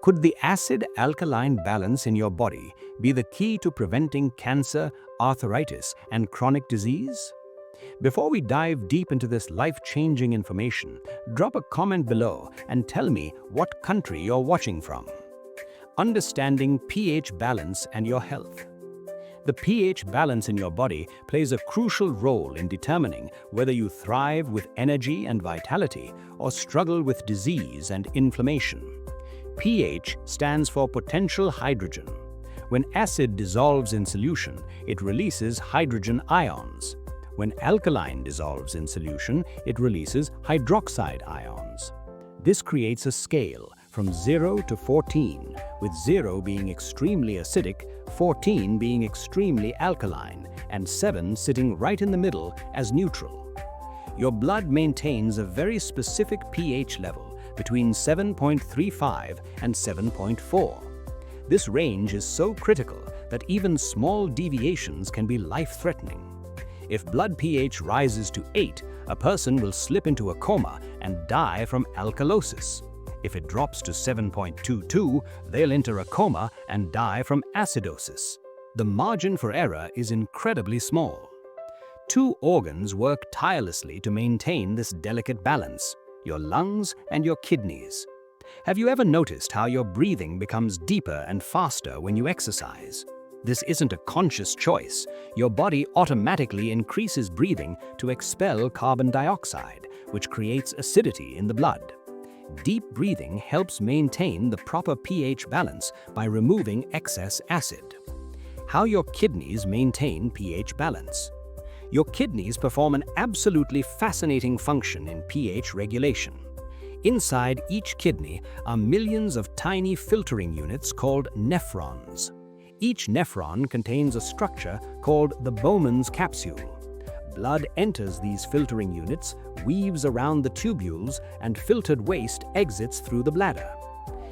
Could the acid-alkaline balance in your body be the key to preventing cancer, arthritis, and chronic disease? Before we dive deep into this life-changing information, drop a comment below and tell me what country you're watching from. Understanding pH balance and your health. The pH balance in your body plays a crucial role in determining whether you thrive with energy and vitality or struggle with disease and inflammation. pH stands for potential hydrogen. When acid dissolves in solution, it releases hydrogen ions. When alkaline dissolves in solution, it releases hydroxide ions. This creates a scale from 0 to 14, with 0 being extremely acidic, 14 being extremely alkaline, and 7 sitting right in the middle as neutral. Your blood maintains a very specific pH level between 7.35 and 7.4. This range is so critical that even small deviations can be life-threatening. If blood pH rises to 8, a person will slip into a coma and die from alkalosis. If it drops to 7.22, they'll enter a coma and die from acidosis. The margin for error is incredibly small. Two organs work tirelessly to maintain this delicate balance: your lungs and your kidneys. Have you ever noticed how your breathing becomes deeper and faster when you exercise? This isn't a conscious choice. Your body automatically increases breathing to expel carbon dioxide, which creates acidity in the blood. Deep breathing helps maintain the proper pH balance by removing excess acid. How your kidneys maintain pH balance. Your kidneys perform an absolutely fascinating function in pH regulation. Inside each kidney are millions of tiny filtering units called nephrons. Each nephron contains a structure called the Bowman's capsule. Blood enters these filtering units, weaves around the tubules, and filtered waste exits through the bladder.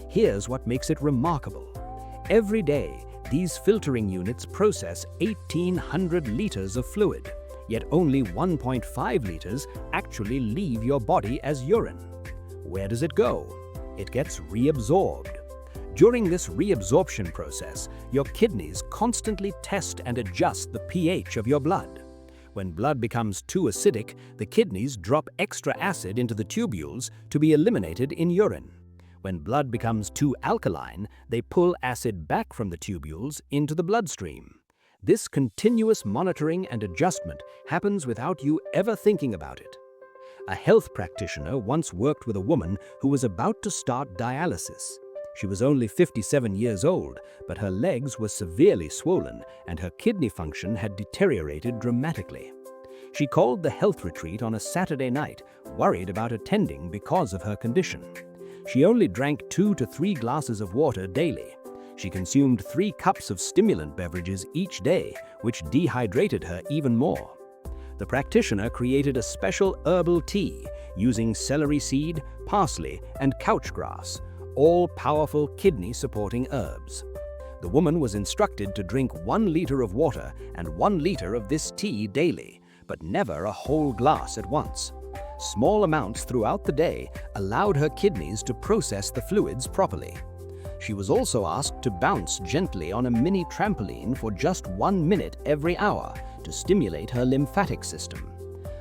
Here's what makes it remarkable. Every day, these filtering units process 1,800 liters of fluid, yet only 1.5 liters actually leave your body as urine. Where does it go? It gets reabsorbed. During this reabsorption process, your kidneys constantly test and adjust the pH of your blood. When blood becomes too acidic, the kidneys drop extra acid into the tubules to be eliminated in urine. When blood becomes too alkaline, they pull acid back from the tubules into the bloodstream. This continuous monitoring and adjustment happens without you ever thinking about it. A health practitioner once worked with a woman who was about to start dialysis. She was only 57 years old, but her legs were severely swollen and her kidney function had deteriorated dramatically. She called the health retreat on a Saturday night, worried about attending because of her condition. She only drank 2 to 3 glasses of water daily. She consumed 3 cups of stimulant beverages each day, which dehydrated her even more. The practitioner created a special herbal tea using celery seed, parsley, and couch grass, all powerful kidney-supporting herbs. The woman was instructed to drink 1 liter of water and 1 liter of this tea daily, but never a whole glass at once. Small amounts throughout the day allowed her kidneys to process the fluids properly. She was also asked to bounce gently on a mini trampoline for just 1 minute every hour to stimulate her lymphatic system.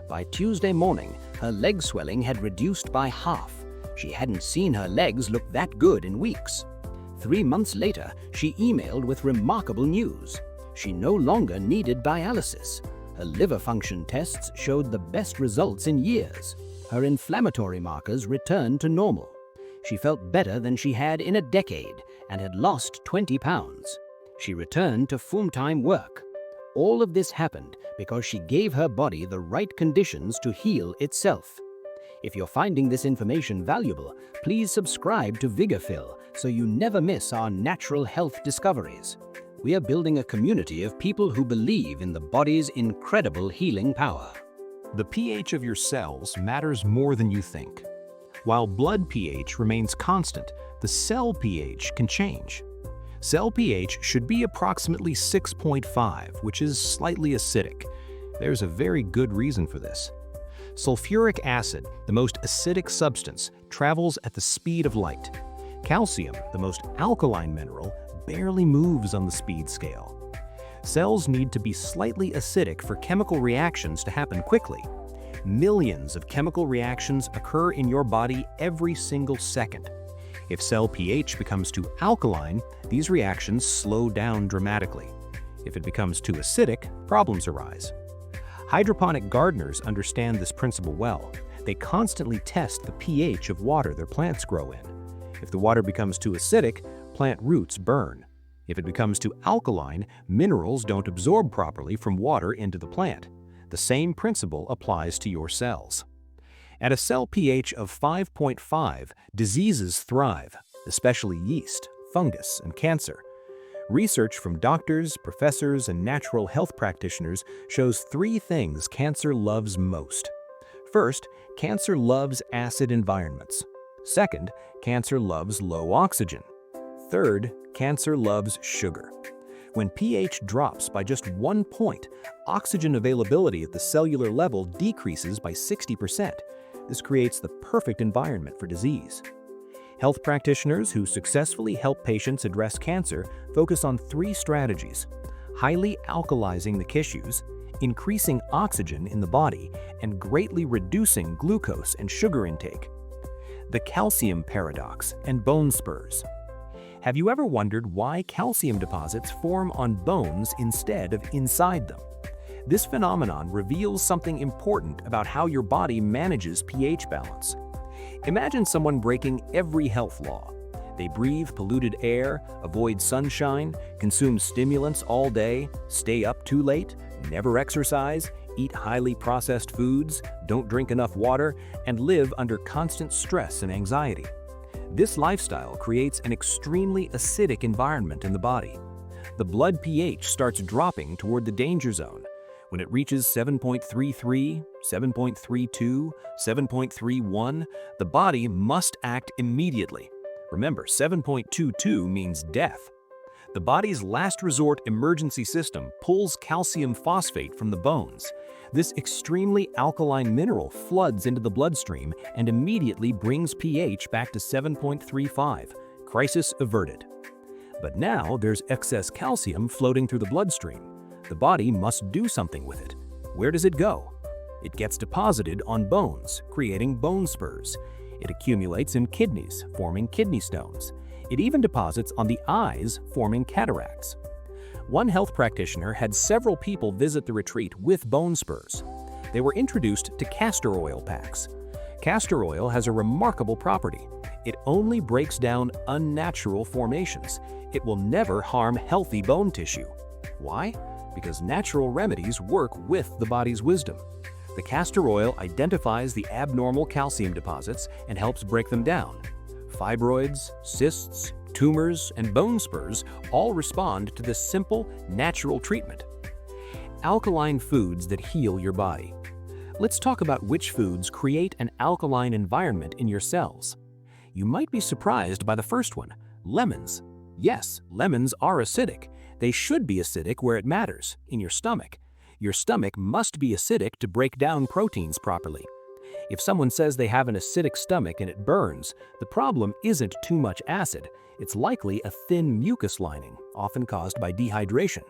By Tuesday morning, her leg swelling had reduced by half. She hadn't seen her legs look that good in weeks. 3 months later, she emailed with remarkable news. She no longer needed dialysis. Her liver function tests showed the best results in years. Her inflammatory markers returned to normal. She felt better than she had in a decade and had lost 20 pounds. She returned to full-time work. All of this happened because she gave her body the right conditions to heal itself. If you're finding this information valuable, please subscribe to Vigorphil so you never miss our natural health discoveries. We are building a community of people who believe in the body's incredible healing power. The pH of your cells matters more than you think. While blood pH remains constant, the cell pH can change. Cell pH should be approximately 6.5, which is slightly acidic. There's a very good reason for this. Sulfuric acid, the most acidic substance, travels at the speed of light. Calcium, the most alkaline mineral, barely moves on the speed scale. Cells need to be slightly acidic for chemical reactions to happen quickly. Millions of chemical reactions occur in your body every single second. If cell pH becomes too alkaline, these reactions slow down dramatically. If it becomes too acidic, problems arise. Hydroponic gardeners understand this principle well. They constantly test the pH of water their plants grow in. If the water becomes too acidic, plant roots burn. If it becomes too alkaline, minerals don't absorb properly from water into the plant. The same principle applies to your cells. At a cell pH of 5.5, diseases thrive, especially yeast, fungus, and cancer. Research from doctors, professors, and natural health practitioners shows 3 things cancer loves most. First, cancer loves acid environments. Second, cancer loves low oxygen. Third, cancer loves sugar. When pH drops by just 1 point, oxygen availability at the cellular level decreases by 60%. This creates the perfect environment for disease. Health practitioners who successfully help patients address cancer focus on 3 strategies: highly alkalizing the tissues, increasing oxygen in the body, and greatly reducing glucose and sugar intake. The calcium paradox and bone spurs. Have you ever wondered why calcium deposits form on bones instead of inside them? This phenomenon reveals something important about how your body manages pH balance. Imagine someone breaking every health law. They breathe polluted air, avoid sunshine, consume stimulants all day, stay up too late, never exercise, eat highly processed foods, don't drink enough water, and live under constant stress and anxiety. This lifestyle creates an extremely acidic environment in the body. The blood pH starts dropping toward the danger zone. When it reaches 7.33, 7.32, 7.31, the body must act immediately. Remember, 7.22 means death. The body's last resort emergency system pulls calcium phosphate from the bones. This extremely alkaline mineral floods into the bloodstream and immediately brings pH back to 7.35. Crisis averted. But now there's excess calcium floating through the bloodstream. The body must do something with it. Where does it go? It gets deposited on bones, creating bone spurs. It accumulates in kidneys, forming kidney stones. It even deposits on the eyes, forming cataracts. One health practitioner had several people visit the retreat with bone spurs. They were introduced to castor oil packs. Castor oil has a remarkable property. It only breaks down unnatural formations. It will never harm healthy bone tissue. Why? Because natural remedies work with the body's wisdom. The castor oil identifies the abnormal calcium deposits and helps break them down. Fibroids, cysts, tumors, and bone spurs all respond to this simple, natural treatment. Alkaline foods that heal your body. Let's talk about which foods create an alkaline environment in your cells. You might be surprised by the first one, lemons. Yes, lemons are acidic. They should be acidic where it matters, in your stomach. Your stomach must be acidic to break down proteins properly. If someone says they have an acidic stomach and it burns, the problem isn't too much acid. It's likely a thin mucus lining, often caused by dehydration.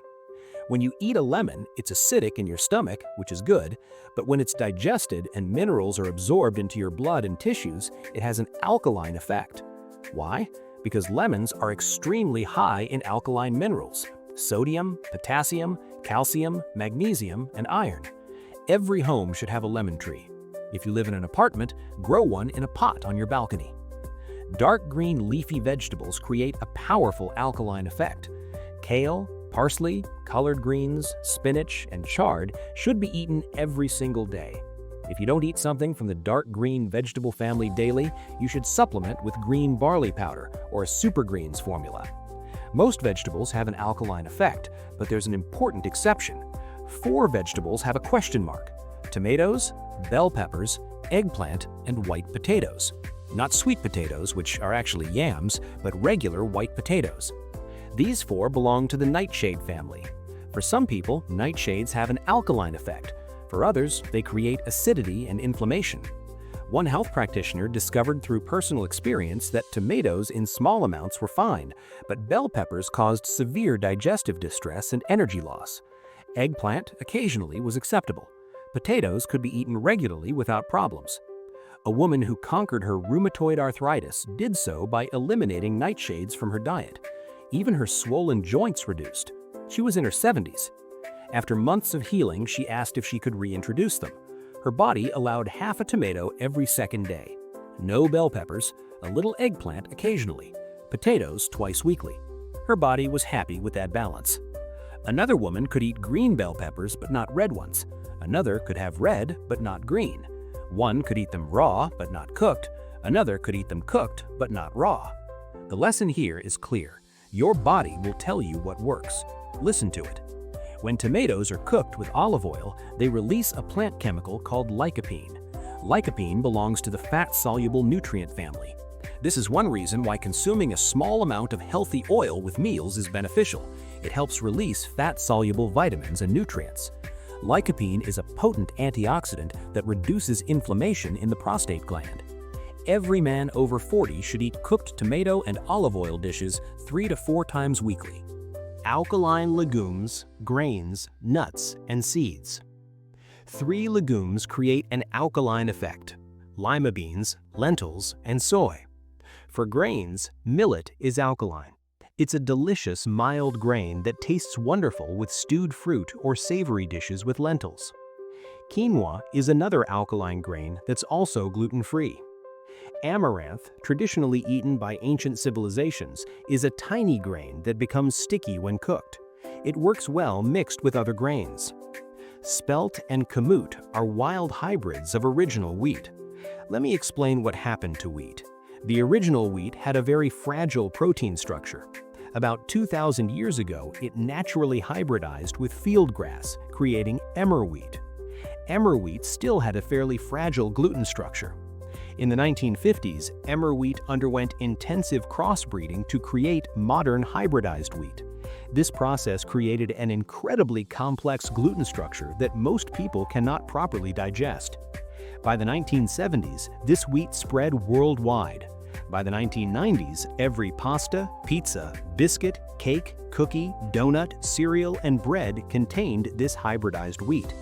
When you eat a lemon, it's acidic in your stomach, which is good, but when it's digested and minerals are absorbed into your blood and tissues, it has an alkaline effect. Why? Because lemons are extremely high in alkaline minerals: sodium, potassium, calcium, magnesium, and iron. Every home should have a lemon tree. If you live in an apartment, grow one in a pot on your balcony. Dark green leafy vegetables create a powerful alkaline effect. Kale, parsley, collard greens, spinach, and chard should be eaten every single day. If you don't eat something from the dark green vegetable family daily, you should supplement with green barley powder or a super greens formula. Most vegetables have an alkaline effect, but there's an important exception. 4 vegetables have a question mark: tomatoes, bell peppers, eggplant, and white potatoes. Not sweet potatoes, which are actually yams, but regular white potatoes. These 4 belong to the nightshade family. For some people, nightshades have an alkaline effect. For others, they create acidity and inflammation. One health practitioner discovered through personal experience that tomatoes in small amounts were fine, but bell peppers caused severe digestive distress and energy loss. Eggplant occasionally was acceptable. Potatoes could be eaten regularly without problems. A woman who conquered her rheumatoid arthritis did so by eliminating nightshades from her diet. Even her swollen joints reduced. She was in her 70s. After months of healing, she asked if she could reintroduce them. Her body allowed half a tomato every second day. No bell peppers, a little eggplant occasionally, potatoes twice weekly. Her body was happy with that balance. Another woman could eat green bell peppers but not red ones. Another could have red but not green. One could eat them raw but not cooked. Another could eat them cooked but not raw. The lesson here is clear. Your body will tell you what works. Listen to it. When tomatoes are cooked with olive oil, they release a plant chemical called lycopene. Lycopene belongs to the fat-soluble nutrient family. This is one reason why consuming a small amount of healthy oil with meals is beneficial. It helps release fat-soluble vitamins and nutrients. Lycopene is a potent antioxidant that reduces inflammation in the prostate gland. Every man over 40 should eat cooked tomato and olive oil dishes 3 to 4 times weekly. Alkaline legumes, grains, nuts, and seeds. 3 legumes create an alkaline effect: lima beans, lentils, and soy. For grains, millet is alkaline. It's a delicious, mild grain that tastes wonderful with stewed fruit or savory dishes with lentils. Quinoa is another alkaline grain that's also gluten-free. Amaranth, traditionally eaten by ancient civilizations, is a tiny grain that becomes sticky when cooked. It works well mixed with other grains. Spelt and kamut are wild hybrids of original wheat. Let me explain what happened to wheat. The original wheat had a very fragile protein structure. About 2,000 years ago, it naturally hybridized with field grass, creating emmer wheat. Emmer wheat still had a fairly fragile gluten structure. In the 1950s, emmer wheat underwent intensive crossbreeding to create modern hybridized wheat. This process created an incredibly complex gluten structure that most people cannot properly digest. By the 1970s, this wheat spread worldwide. By the 1990s, every pasta, pizza, biscuit, cake, cookie, donut, cereal, and bread contained this hybridized wheat.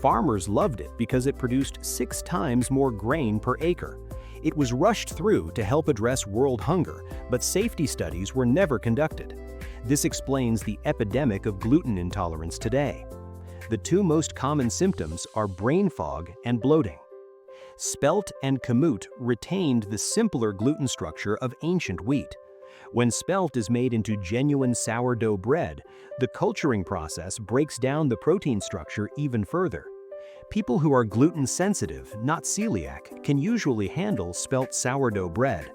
Farmers loved it because it produced 6 times more grain per acre. It was rushed through to help address world hunger, but safety studies were never conducted. This explains the epidemic of gluten intolerance today. The 2 most common symptoms are brain fog and bloating. Spelt and kamut retained the simpler gluten structure of ancient wheat. When spelt is made into genuine sourdough bread, the culturing process breaks down the protein structure even further. People who are gluten sensitive, not celiac, can usually handle spelt sourdough bread.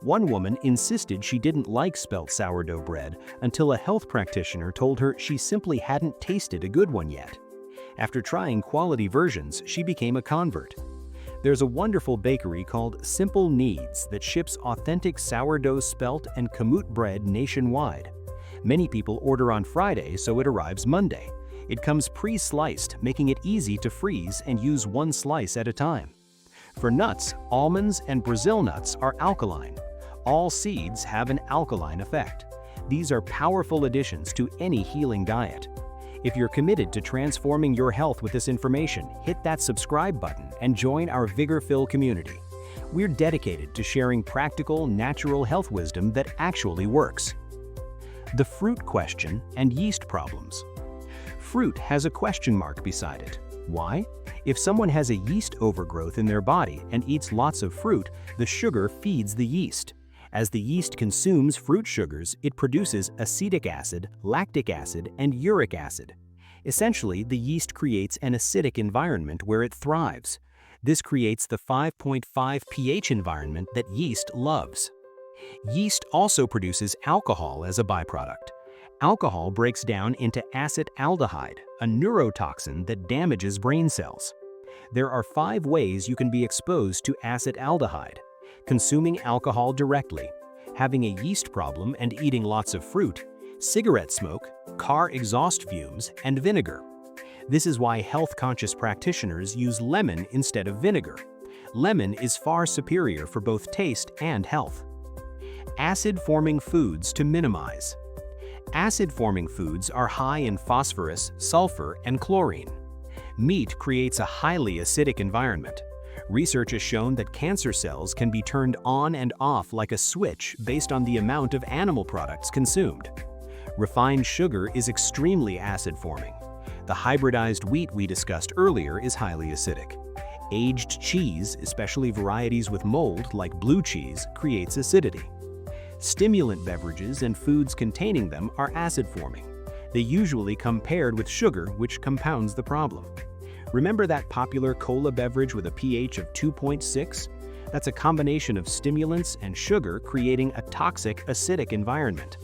One woman insisted she didn't like spelt sourdough bread until a health practitioner told her she simply hadn't tasted a good one yet. After trying quality versions, she became a convert. There's a wonderful bakery called Simple Needs that ships authentic sourdough spelt and kamut bread nationwide. Many people order on Friday, so it arrives Monday. It comes pre-sliced, making it easy to freeze and use 1 slice at a time. For nuts, almonds and Brazil nuts are alkaline. All seeds have an alkaline effect. These are powerful additions to any healing diet. If you're committed to transforming your health with this information, hit that subscribe button and join our Vigorphil community. We're dedicated to sharing practical, natural health wisdom that actually works. The fruit question and yeast problems. Fruit has a question mark beside it. Why? If someone has a yeast overgrowth in their body and eats lots of fruit, the sugar feeds the yeast. As the yeast consumes fruit sugars, it produces acetic acid, lactic acid, and uric acid. Essentially, the yeast creates an acidic environment where it thrives. This creates the 5.5 pH environment that yeast loves. Yeast also produces alcohol as a byproduct. Alcohol breaks down into acid-aldehyde, a neurotoxin that damages brain cells. There are 5 ways you can be exposed to acid-aldehyde: consuming alcohol directly, having a yeast problem and eating lots of fruit, cigarette smoke, car exhaust fumes, and vinegar. This is why health-conscious practitioners use lemon instead of vinegar. Lemon is far superior for both taste and health. Acid-forming foods to minimize. Acid-forming foods are high in phosphorus, sulfur, and chlorine. Meat creates a highly acidic environment. Research has shown that cancer cells can be turned on and off like a switch based on the amount of animal products consumed. Refined sugar is extremely acid-forming. The hybridized wheat we discussed earlier is highly acidic. Aged cheese, especially varieties with mold like blue cheese, creates acidity. Stimulant beverages and foods containing them are acid-forming. They usually come paired with sugar, which compounds the problem. Remember that popular cola beverage with a pH of 2.6? That's a combination of stimulants and sugar creating a toxic, acidic environment.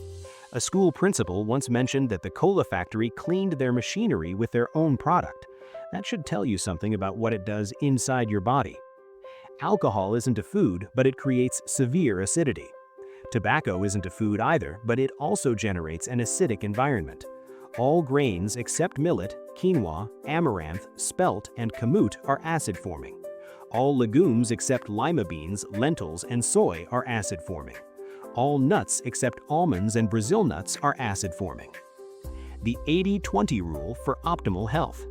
A school principal once mentioned that the cola factory cleaned their machinery with their own product. That should tell you something about what it does inside your body. Alcohol isn't a food, but it creates severe acidity. Tobacco isn't a food either, but it also generates an acidic environment. All grains except millet, quinoa, amaranth, spelt, and kamut are acid-forming. All legumes except lima beans, lentils, and soy are acid-forming. All nuts except almonds and Brazil nuts are acid-forming. The 80-20 rule for optimal health.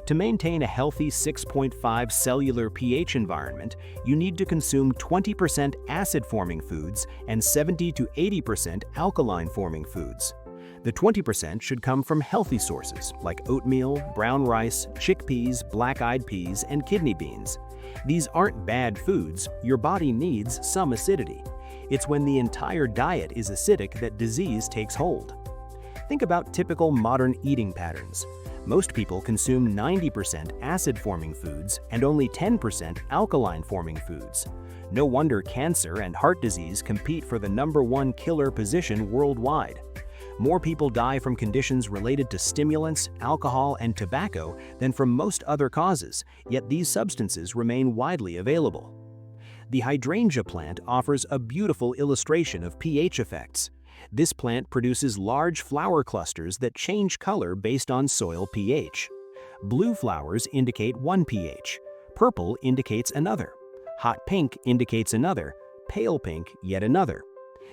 To maintain a healthy 6.5 cellular pH environment, you need to consume 20% acid-forming foods and 70 to 80% alkaline-forming foods. The 20% should come from healthy sources like oatmeal, brown rice, chickpeas, black-eyed peas, and kidney beans. These aren't bad foods, your body needs some acidity. It's when the entire diet is acidic that disease takes hold. Think about typical modern eating patterns. Most people consume 90% acid-forming foods and only 10% alkaline-forming foods. No wonder cancer and heart disease compete for the #1 killer position worldwide. More people die from conditions related to stimulants, alcohol, and tobacco than from most other causes, yet these substances remain widely available. The hydrangea plant offers a beautiful illustration of pH effects. This plant produces large flower clusters that change color based on soil pH. Blue flowers indicate one pH, purple indicates another, hot pink indicates another, pale pink yet another.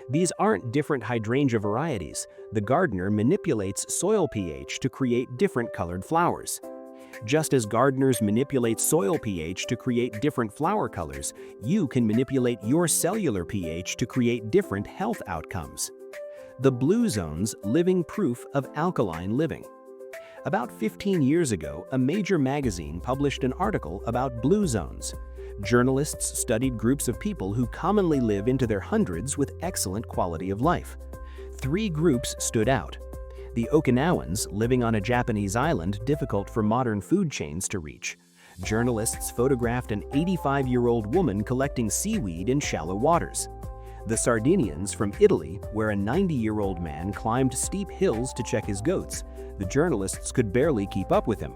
These aren't different hydrangea varieties. The gardener manipulates soil pH to create different colored flowers. Just as gardeners manipulate soil pH to create different flower colors, you can manipulate your cellular pH to create different health outcomes. The Blue Zone's living proof of alkaline living. About 15 years ago, a major magazine published an article about blue zones. Journalists studied groups of people who commonly live into their hundreds with excellent quality of life. 3 groups stood out. The Okinawans, living on a Japanese island difficult for modern food chains to reach. Journalists photographed an 85-year-old woman collecting seaweed in shallow waters. The Sardinians from Italy, where a 90-year-old man climbed steep hills to check his goats. The journalists could barely keep up with him.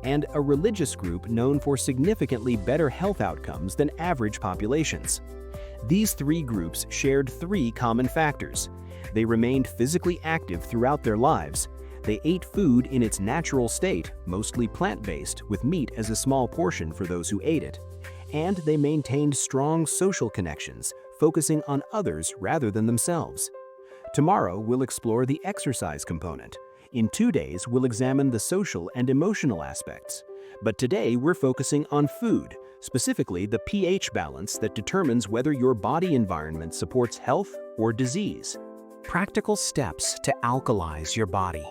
And a religious group known for significantly better health outcomes than average populations. These 3 groups shared 3 common factors. They remained physically active throughout their lives. They ate food in its natural state, mostly plant-based, with meat as a small portion for those who ate it. And they maintained strong social connections, focusing on others rather than themselves. Tomorrow, we'll explore the exercise component. In 2 days, we'll examine the social and emotional aspects. But today, we're focusing on food, specifically the pH balance that determines whether your body environment supports health or disease. Practical steps to alkalize your body.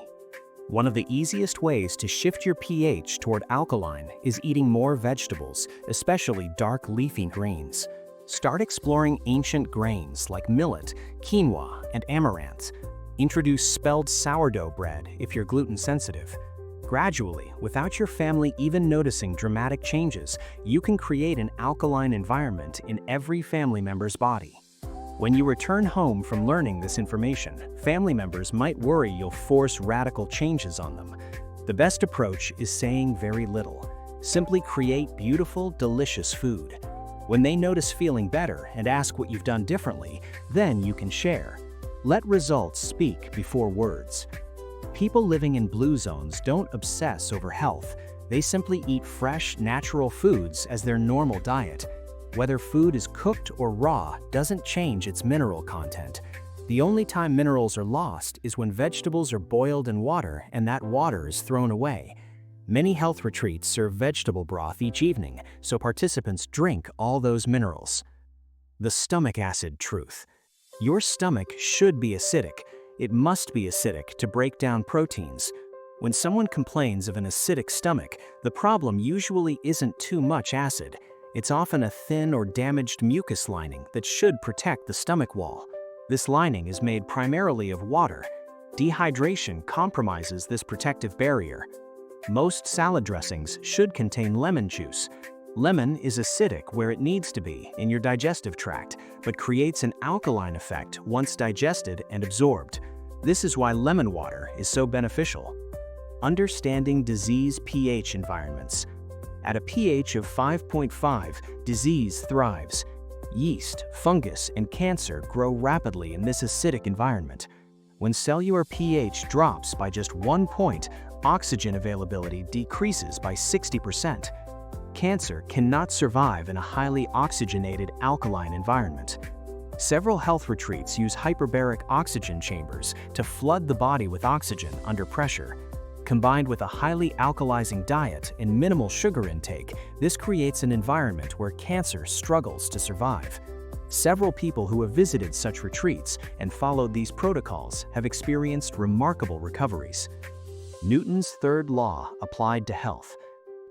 One of the easiest ways to shift your pH toward alkaline is eating more vegetables, especially dark leafy greens. Start exploring ancient grains like millet, quinoa, and amaranth. Introduce spelled sourdough bread if you're gluten sensitive. Gradually, without your family even noticing dramatic changes, you can create an alkaline environment in every family member's body. When you return home from learning this information, family members might worry you'll force radical changes on them. The best approach is saying very little. Simply create beautiful, delicious food. When they notice feeling better and ask what you've done differently, then you can share. Let results speak before words. People living in blue zones don't obsess over health. They simply eat fresh, natural foods as their normal diet. Whether food is cooked or raw doesn't change its mineral content. The only time minerals are lost is when vegetables are boiled in water and that water is thrown away. Many health retreats serve vegetable broth each evening, so participants drink all those minerals. The stomach acid truth. Your stomach should be acidic. It must be acidic to break down proteins. When someone complains of an acidic stomach, the problem usually isn't too much acid. It's often a thin or damaged mucus lining that should protect the stomach wall. This lining is made primarily of water. Dehydration compromises this protective barrier. Most salad dressings should contain lemon juice. Lemon is acidic where it needs to be in your digestive tract, but creates an alkaline effect once digested and absorbed. This is why lemon water is so beneficial. Understanding disease pH environments. At a pH of 5.5, disease thrives. Yeast, fungus, and cancer grow rapidly in this acidic environment. When cellular pH drops by just 1 point, oxygen availability decreases by 60%. Cancer cannot survive in a highly oxygenated alkaline environment. Several health retreats use hyperbaric oxygen chambers to flood the body with oxygen under pressure. Combined with a highly alkalizing diet and minimal sugar intake, this creates an environment where cancer struggles to survive. Several people who have visited such retreats and followed these protocols have experienced remarkable recoveries. Newton's third law applied to health.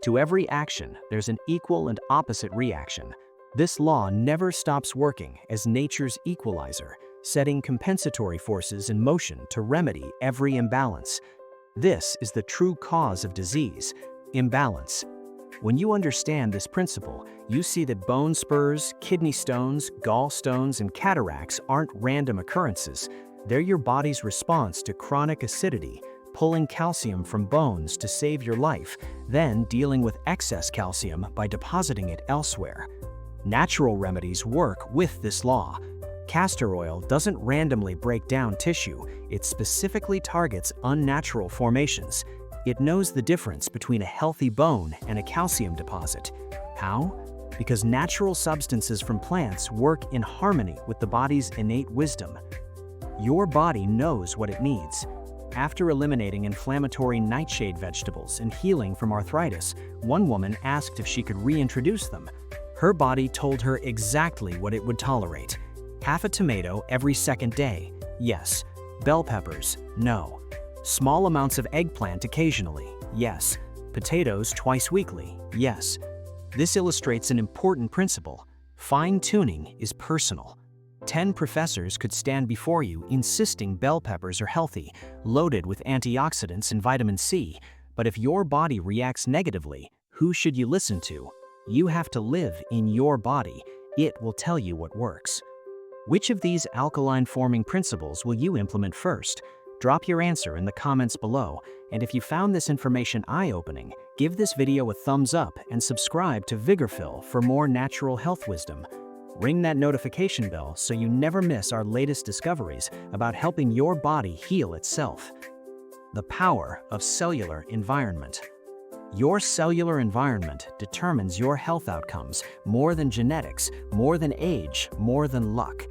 To every action, there's an equal and opposite reaction. This law never stops working as nature's equalizer, setting compensatory forces in motion to remedy every imbalance. This is the true cause of disease: imbalance. When you understand this principle, you see that bone spurs, kidney stones, gallstones, and cataracts aren't random occurrences. They're your body's response to chronic acidity, pulling calcium from bones to save your life, then dealing with excess calcium by depositing it elsewhere. Natural remedies work with this law. Castor oil doesn't randomly break down tissue, it specifically targets unnatural formations. It knows the difference between a healthy bone and a calcium deposit. How? Because natural substances from plants work in harmony with the body's innate wisdom. Your body knows what it needs. After eliminating inflammatory nightshade vegetables and healing from arthritis, one woman asked if she could reintroduce them. Her body told her exactly what it would tolerate. Half a tomato every second day, yes. Bell peppers, no. Small amounts of eggplant occasionally, yes. Potatoes twice weekly, yes. This illustrates an important principle. Fine-tuning is personal. 10 professors could stand before you insisting bell peppers are healthy, loaded with antioxidants and vitamin C, but if your body reacts negatively, who should you listen to? You have to live in your body. It will tell you what works. Which of these alkaline-forming principles will you implement first? Drop your answer in the comments below, and if you found this information eye-opening, give this video a thumbs up and subscribe to Vigorphil for more natural health wisdom. Ring that notification bell so you never miss our latest discoveries about helping your body heal itself. The power of cellular environment. Your cellular environment determines your health outcomes more than genetics, more than age, more than luck.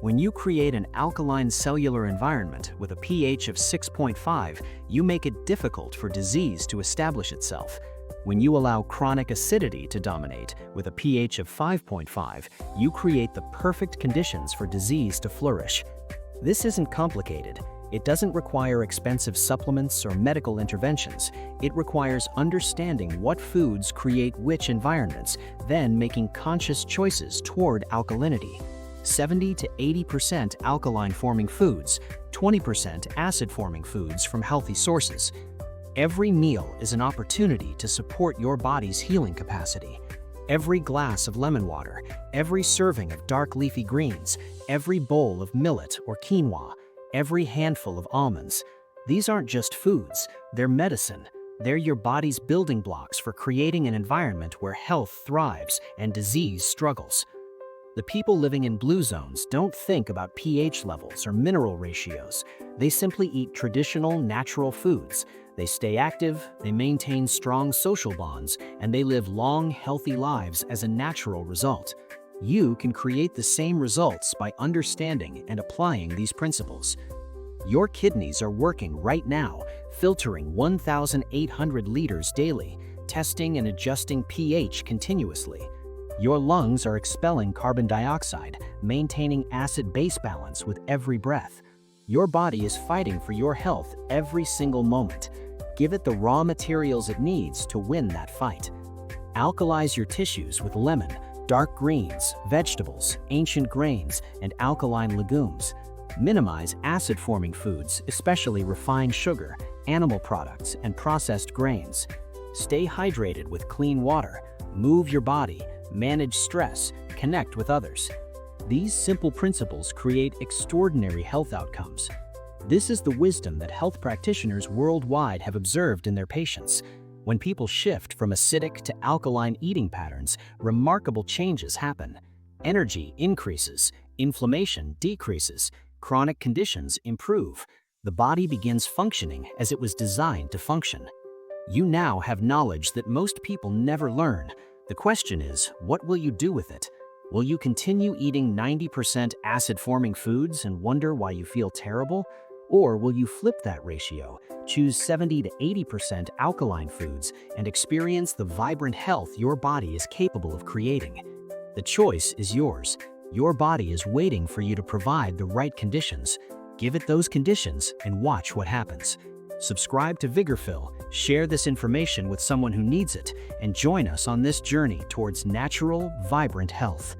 When you create an alkaline cellular environment with a pH of 6.5, you make it difficult for disease to establish itself. When you allow chronic acidity to dominate with a pH of 5.5, you create the perfect conditions for disease to flourish. This isn't complicated. It doesn't require expensive supplements or medical interventions. It requires understanding what foods create which environments, then making conscious choices toward alkalinity. 70 to 80% alkaline-forming foods, 20% acid-forming foods from healthy sources. Every meal is an opportunity to support your body's healing capacity. Every glass of lemon water, every serving of dark leafy greens, every bowl of millet or quinoa, every handful of almonds. These aren't just foods, they're medicine. They're your body's building blocks for creating an environment where health thrives and disease struggles. The people living in blue zones don't think about pH levels or mineral ratios. They simply eat traditional, natural foods. They stay active, they maintain strong social bonds, and they live long, healthy lives as a natural result. You can create the same results by understanding and applying these principles. Your kidneys are working right now, filtering 1,800 liters daily, testing and adjusting pH continuously. Your lungs are expelling carbon dioxide, maintaining acid-base balance with every breath. Your body is fighting for your health every single moment. Give it the raw materials it needs to win that fight. Alkalize your tissues with lemon, dark greens, vegetables, ancient grains, and alkaline legumes. Minimize acid-forming foods, especially refined sugar, animal products, and processed grains. Stay hydrated with clean water. Move your body, manage stress, connect with others. These simple principles create extraordinary health outcomes. This is the wisdom that health practitioners worldwide have observed in their patients. When people shift from acidic to alkaline eating patterns, remarkable changes happen. Energy increases, inflammation decreases, chronic conditions improve. The body begins functioning as it was designed to function. You now have knowledge that most people never learn. The question is, what will you do with it? Will you continue eating 90% acid-forming foods and wonder why you feel terrible? Or will you flip that ratio, choose 70 to 80% alkaline foods, and experience the vibrant health your body is capable of creating? The choice is yours. Your body is waiting for you to provide the right conditions. Give it those conditions and watch what happens. Subscribe to Vigorphil, share this information with someone who needs it, and join us on this journey towards natural, vibrant health.